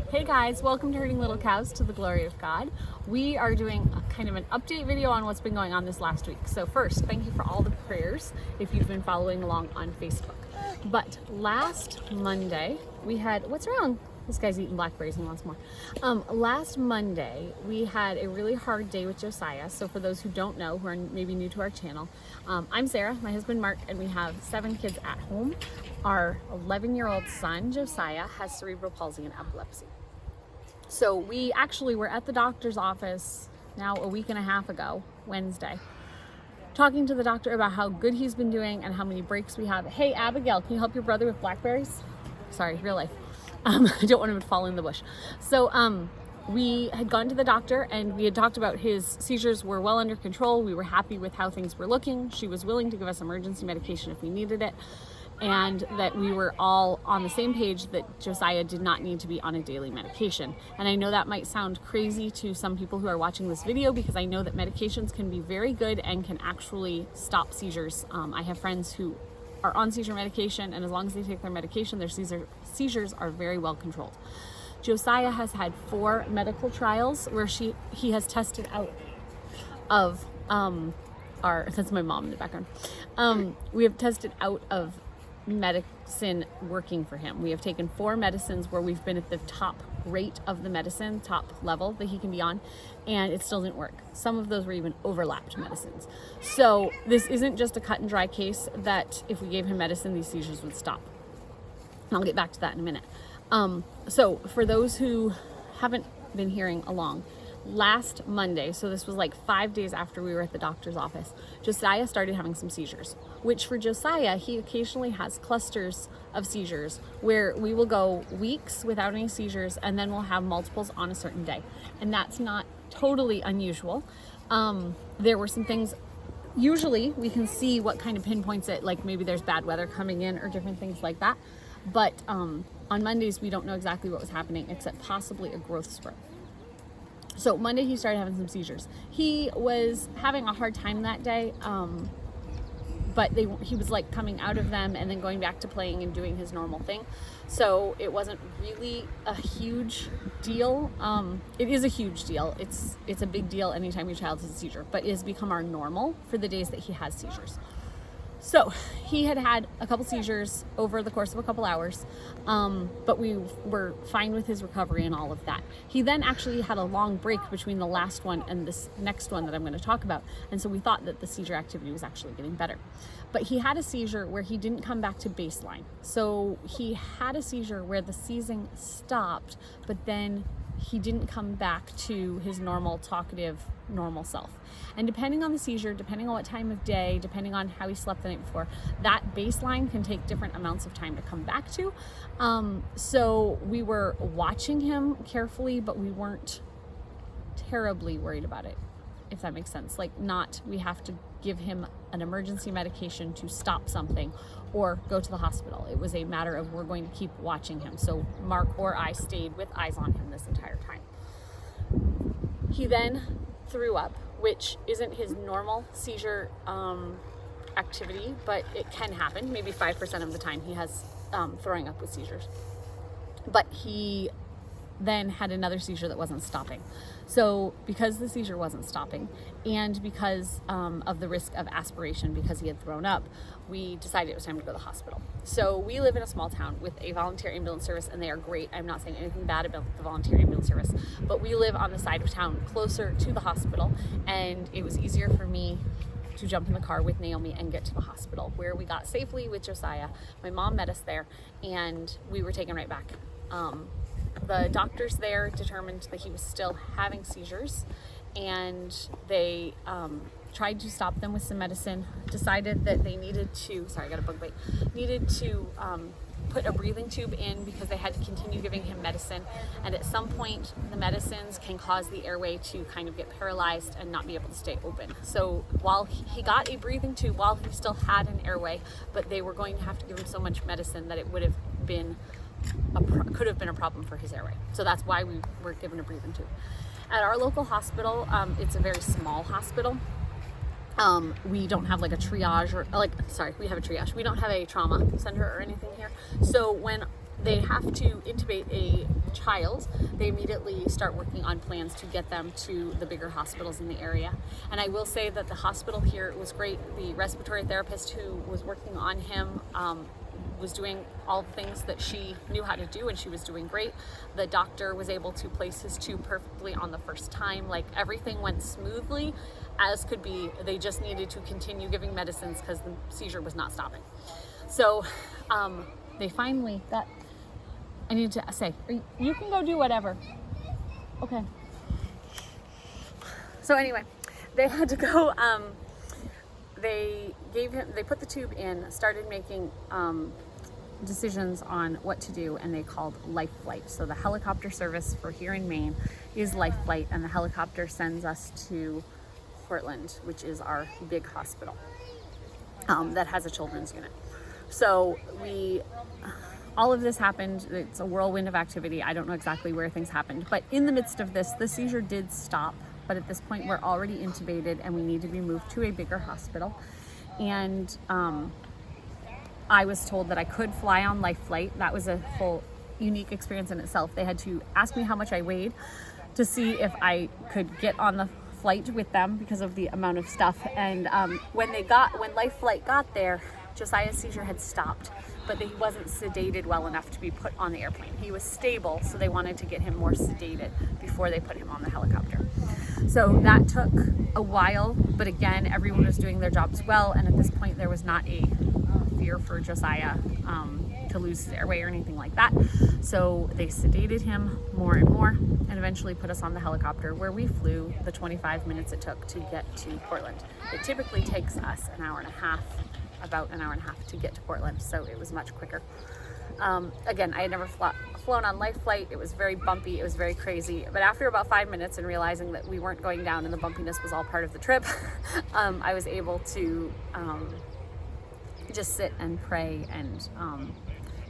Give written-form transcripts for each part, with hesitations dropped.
Hey guys, welcome to Herding Little Cows to the Glory of God. We are doing kind of an update video on what's been going on this last week. So first, thank you for all the prayers if you've been following along on Facebook. But last Monday, we had, what's wrong? This guy's eating blackberries and wants more. Last Monday, we had a really hard day with Josiah. So for those who don't know, who are maybe new to our channel, I'm Sarah, my husband Mark, and we have 7 kids at home. Our 11-year-old son, Josiah, has cerebral palsy and epilepsy. So we actually were at the doctor's office now a week and a half ago, Wednesday, talking to the doctor about how good he's been doing and how many breaks we have. Hey, Abigail, can you help your brother with blackberries? Sorry, real life. I don't want him to fall in the bush. So we had gone to the doctor and we had talked about his seizures were well under control. We were happy with how things were looking. She was willing to give us emergency medication if we needed it. And that we were all on the same page that Josiah did not need to be on a daily medication. And I know that might sound crazy to some people who are watching this video because I know that medications can be very good and can actually stop seizures. I have friends who are on seizure medication, and as long as they take their medication, their seizures are very well controlled. Josiah has had 4 medical trials where he has tested out of that's my mom in the background. We have tested out of medicine working for him. We have taken 4 medicines where we've been at the top rate of the medicine, top level that he can be on, and it still didn't work. Some of those were even overlapped medicines. So this isn't just a cut and dry case that if we gave him medicine, these seizures would stop. I'll get back to that in a minute. So for those who haven't been hearing along, last Monday, so this was like 5 days after we were at the doctor's office, Josiah started having some seizures, which for Josiah, he occasionally has clusters of seizures where we will go weeks without any seizures and then we'll have multiples on a certain day. And that's not totally unusual. There were some things, usually we can see what kind of pinpoints it, like maybe there's bad weather coming in or different things like that. But on Mondays, we don't know exactly what was happening except possibly a growth spurt. So Monday he started having some seizures. He was having a hard time that day, but he was like coming out of them and then going back to playing and doing his normal thing. So it wasn't really a huge deal. It is a huge deal. It's a big deal anytime your child has a seizure, but it has become our normal for the days that he has seizures. So he had a couple seizures over the course of a couple hours, but we were fine with his recovery and all of that. He then actually had a long break between the last one and this next one that I'm going to talk about. And so we thought that the seizure activity was actually getting better. But he had a seizure where he didn't come back to baseline. So he had a seizure where the seizing stopped, but then he didn't come back to his normal talkative, normal self. And depending on the seizure, depending on what time of day, depending on how he slept the night before, that baseline can take different amounts of time to come back to. So we were watching him carefully, but we weren't terribly worried about it, if that makes sense. Like, not we have to give him an emergency medication to stop something or go to the hospital. It was a matter of we're going to keep watching him. So Mark or I stayed with eyes on him this entire time. He then threw up, which isn't his normal seizure activity, but it can happen. Maybe 5% of the time he has throwing up with seizures. But he then had another seizure that wasn't stopping. So because the seizure wasn't stopping and because of the risk of aspiration because he had thrown up, we decided it was time to go to the hospital. So we live in a small town with a volunteer ambulance service, and they are great. I'm not saying anything bad about the volunteer ambulance service, but we live on the side of town closer to the hospital, and it was easier for me to jump in the car with Naomi and get to the hospital, where we got safely with Josiah. My mom met us there and we were taken right back. The doctors there determined that he was still having seizures, and they tried to stop them with some medicine, decided that they needed to, sorry, I got a bug bite, needed to put a breathing tube in because they had to continue giving him medicine. And at some point, the medicines can cause the airway to kind of get paralyzed and not be able to stay open. So while he got a breathing tube, while he still had an airway, but they were going to have to give him so much medicine that it would have been could have been a problem for his airway. So that's why we were given a breathing tube. At our local hospital, it's a very small hospital. We don't have like a triage we have a triage. We don't have a trauma center or anything here. So when they have to intubate a child, they immediately start working on plans to get them to the bigger hospitals in the area. And I will say that the hospital here was great. The respiratory therapist who was working on him was doing all the things that she knew how to do, and she was doing great. The doctor was able to place his tube perfectly on the first time. Like, everything went smoothly as could be. They just needed to continue giving medicines because the seizure was not stopping. So they finally got, I need to say, you can go do whatever. Okay. So anyway, they had to go, they put the tube in, started making decisions on what to do, and they called Life Flight. So the helicopter service for here in Maine is Life Flight, and the helicopter sends us to Portland, which is our big hospital that has a children's unit. So all of this happened. It's a whirlwind of activity. I don't know exactly where things happened, but in the midst of this, the seizure did stop. But at this point, we're already intubated and we need to be moved to a bigger hospital. And I was told that I could fly on Life Flight. That was a whole unique experience in itself. They had to ask me how much I weighed to see if I could get on the flight with them because of the amount of stuff. And when Life Flight got there, Josiah's seizure had stopped, but he wasn't sedated well enough to be put on the airplane. He was stable, so they wanted to get him more sedated before they put him on the helicopter. So that took a while, but again, everyone was doing their jobs well, and at this point there was not a fear for Josiah to lose his airway or anything like that. So they sedated him more and more and eventually put us on the helicopter, where we flew the 25 minutes it took to get to Portland. It typically takes us about an hour and a half to get to Portland, so it was much quicker. Again, I had never flown on Life Flight. It was very bumpy, it was very crazy, but after about 5 minutes and realizing that we weren't going down and the bumpiness was all part of the trip, I was able to just sit and pray and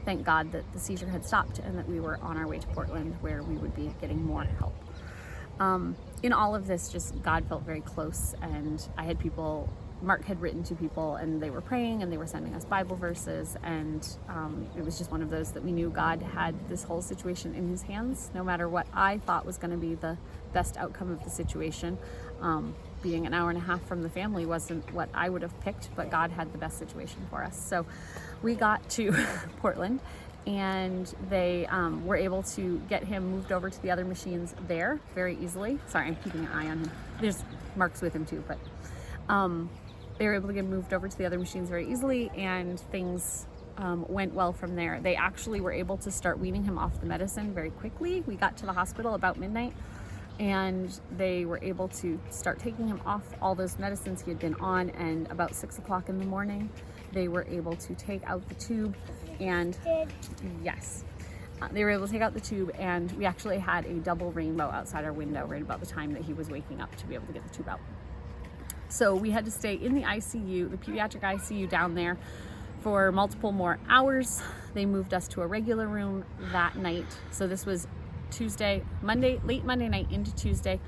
thank God that the seizure had stopped and that we were on our way to Portland, where we would be getting more help. In all of this, just God felt very close, and I had people, Mark had written to people, and they were praying and they were sending us Bible verses, and it was just one of those that we knew God had this whole situation in his hands, no matter what I thought was going to be the best outcome of the situation. Being an hour and a half from the family wasn't what I would have picked, but God had the best situation for us. So we got to Portland, and they were able to get him moved over to the other machines there very easily. Sorry, I'm keeping an eye on him. There's Mark's with him too, but they were able to get moved over to the other machines very easily, and things went well from there. They actually were able to start weaning him off the medicine very quickly. We got to the hospital about midnight, and they were able to start taking him off all those medicines he had been on, and about 6 o'clock in the morning, they were able to take out the tube, and yes, they were able to take out the tube, and we actually had a double rainbow outside our window right about the time that he was waking up to be able to get the tube out. So we had to stay in the ICU, the pediatric ICU down there, for multiple more hours. They moved us to a regular room that night. So this was late Monday night into Tuesday.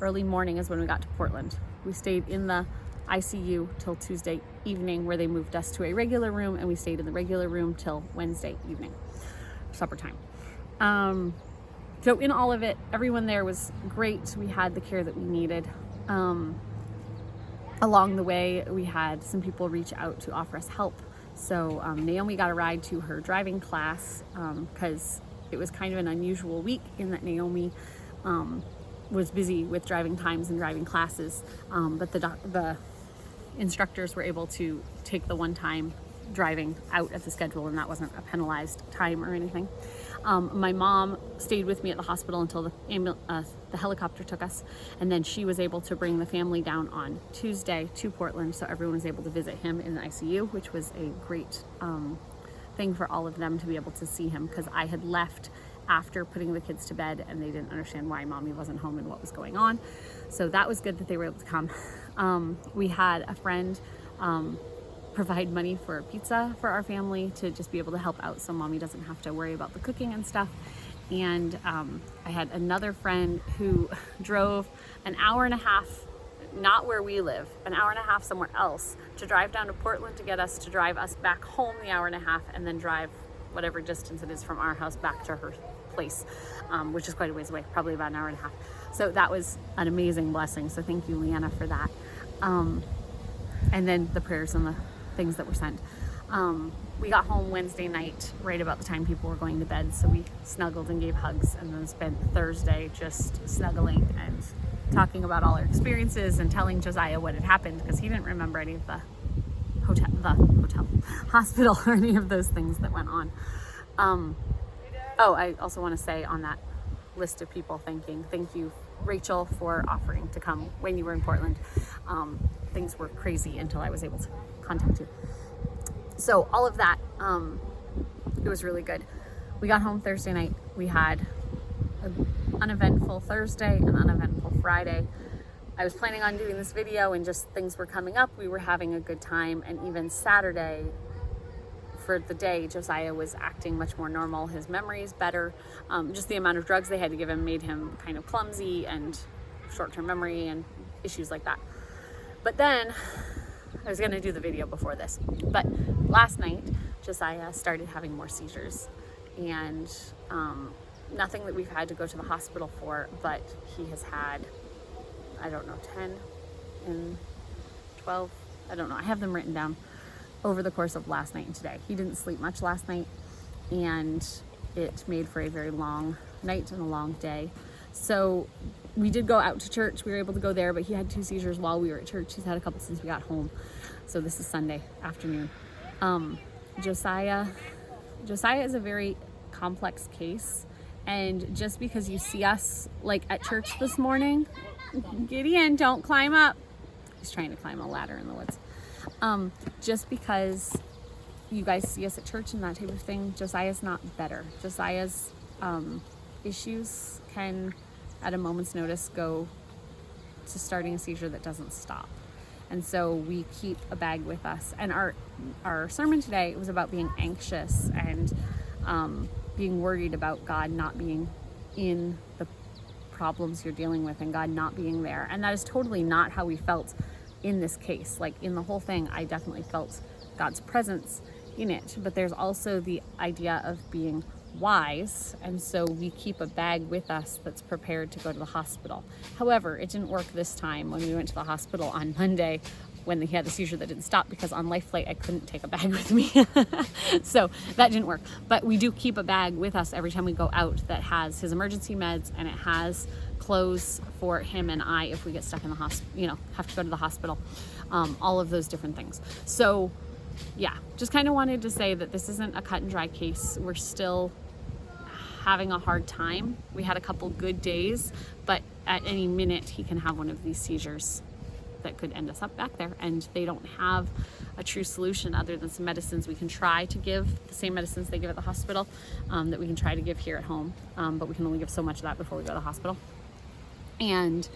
Early morning is when we got to Portland. We stayed in the ICU till Tuesday evening, where they moved us to a regular room, and we stayed in the regular room till Wednesday evening, supper time. So in all of it, everyone there was great. We had the care that we needed. Along the way, we had some people reach out to offer us help. So Naomi got a ride to her driving class, because it was kind of an unusual week in that Naomi was busy with driving times and driving classes, but the instructors were able to take the one time driving out of the schedule, and that wasn't a penalized time or anything. My mom stayed with me at the hospital until the helicopter took us, and then she was able to bring the family down on Tuesday to Portland, so everyone was able to visit him in the ICU, which was a great thing for all of them to be able to see him, because I had left after putting the kids to bed and they didn't understand why mommy wasn't home and what was going on. So that was good that they were able to come. We had a friend provide money for pizza for our family to just be able to help out so mommy doesn't have to worry about the cooking and stuff. And I had another friend who drove an hour and a half, not where we live, an hour and a half somewhere else, to drive down to Portland to get us to drive us back home the hour and a half, and then drive whatever distance it is from our house back to her place, which is quite a ways away, probably about an hour and a half. So that was an amazing blessing. So thank you, Leanna, for that. And then the prayers and the things that were sent. We got home Wednesday night, right about the time people were going to bed. So we snuggled and gave hugs, and then spent Thursday just snuggling and talking about all our experiences and telling Josiah what had happened, because he didn't remember any of the hospital, or any of those things that went on. I also want to say on that list of people thank you, Rachel, for offering to come when you were in Portland. Things were crazy until I was able to contact you. So all of that, it was really good. We got home Thursday night. We had an uneventful Thursday, an uneventful Friday. I was planning on doing this video, and just things were coming up. We were having a good time. And even Saturday, for the day, Josiah was acting much more normal. His memory is better. Just the amount of drugs they had to give him made him kind of clumsy and short-term memory and issues like that. But then I was going to do the video before this, but last night Josiah started having more seizures, and nothing that we've had to go to the hospital for, but he has had, I don't know, 10 and 12, I don't know, I have them written down, over the course of last night and today. He didn't sleep much last night, and it made for a very long night and a long day. So we did go out to church. We were able to go there, but he had 2 seizures while we were at church. He's had a couple since we got home. So this is Sunday afternoon. Josiah is a very complex case. And just because you see us like at church this morning, Gideon, don't climb up. He's trying to climb a ladder in the woods. Just because you guys see us at church and that type of thing, Josiah's not better. Josiah's issues can, at a moment's notice, go to starting a seizure that doesn't stop. And so we keep a bag with us. And our sermon today was about being anxious and being worried about God not being in the problems you're dealing with, and God not being there. And that is totally not how we felt in this case. Like, in the whole thing, I definitely felt God's presence in it. But there's also the idea of being wise, and so we keep a bag with us that's prepared to go to the hospital. However, it didn't work this time when we went to the hospital on Monday, when he had the seizure that didn't stop, because on Life Flight I couldn't take a bag with me. So that didn't work. But we do keep a bag with us every time we go out that has his emergency meds, and it has clothes for him and I if we get stuck in the hospital, have to go to the hospital, all of those different things. So yeah, just kind of wanted to say that this isn't a cut and dry case. We're still having a hard time. We had a couple good days, but at any minute he can have one of these seizures that could end us up back there, and they don't have a true solution other than some medicines we can try to give, the same medicines they give at the hospital, that we can try to give here at home, but we can only give so much of that before we go to the hospital. And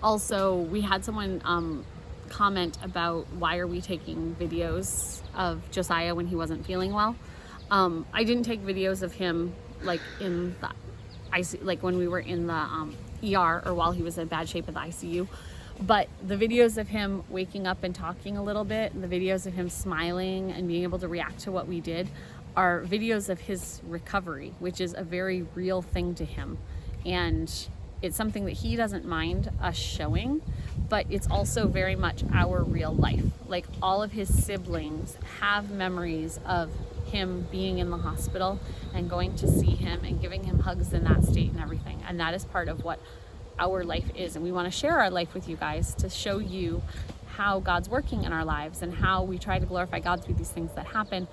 also, we had someone comment about, why are we taking videos of Josiah when he wasn't feeling well? I didn't take videos of him like in the ICU, like when we were in the ER, or while he was in bad shape at the ICU. But the videos of him waking up and talking a little bit, and the videos of him smiling and being able to react to what we did, are videos of his recovery, which is a very real thing to him. And it's something that he doesn't mind us showing, but it's also very much our real life. Like, all of his siblings have memories of him being in the hospital and going to see him and giving him hugs in that state and everything. And that is part of what our life is. And we want to share our life with you guys to show you how God's working in our lives, and how we try to glorify God through these things that happen,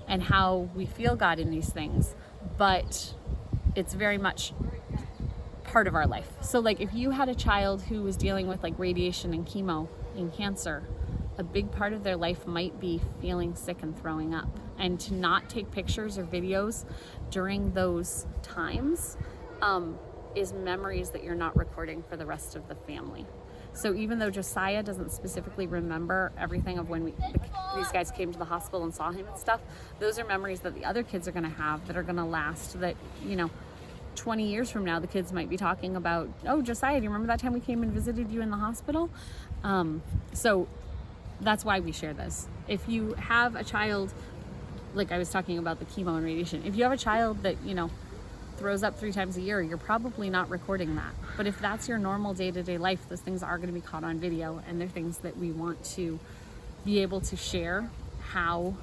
and how we feel God in these things. But it's very much part of our life. So like, if you had a child who was dealing with like radiation and chemo and cancer, a big part of their life might be feeling sick and throwing up. And to not take pictures or videos during those times is memories that you're not recording for the rest of the family. So even though Josiah doesn't specifically remember everything of when these guys came to the hospital and saw him and stuff, those are memories that the other kids are going to have, that are going to last, that 20 years from now the kids might be talking about, oh, Josiah, do you remember that time we came and visited you in the hospital? So that's why we share this. If you have a child, like I was talking about the chemo and radiation, if you have a child that throws up 3 times a year, you're probably not recording that. But if that's your normal day-to-day life, those things are going to be caught on video, and they're things that we want to be able to share how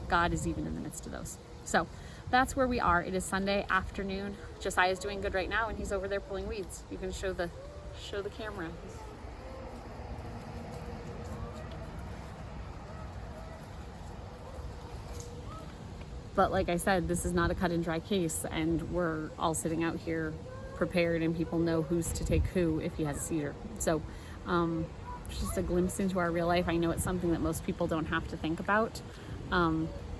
God is even in the midst of those. So that's where we are. It is Sunday afternoon. Josiah is doing good right now, and he's over there pulling weeds. You can show the camera. But like I said, this is not a cut and dry case, and we're all sitting out here prepared, and people know who's to take who if he has a seizure. So it's just a glimpse into our real life. I know it's something that most people don't have to think about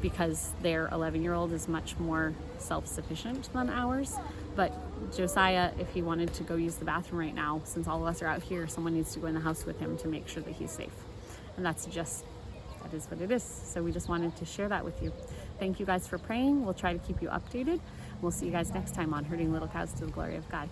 because their 11-year-old is much more self-sufficient than ours. But Josiah, if he wanted to go use the bathroom right now, since all of us are out here, someone needs to go in the house with him to make sure that he's safe. And that is what it is. So we just wanted to share that with you. Thank you guys for praying. We'll try to keep you updated. We'll see you guys next time on Herding Little Cows to the Glory of God.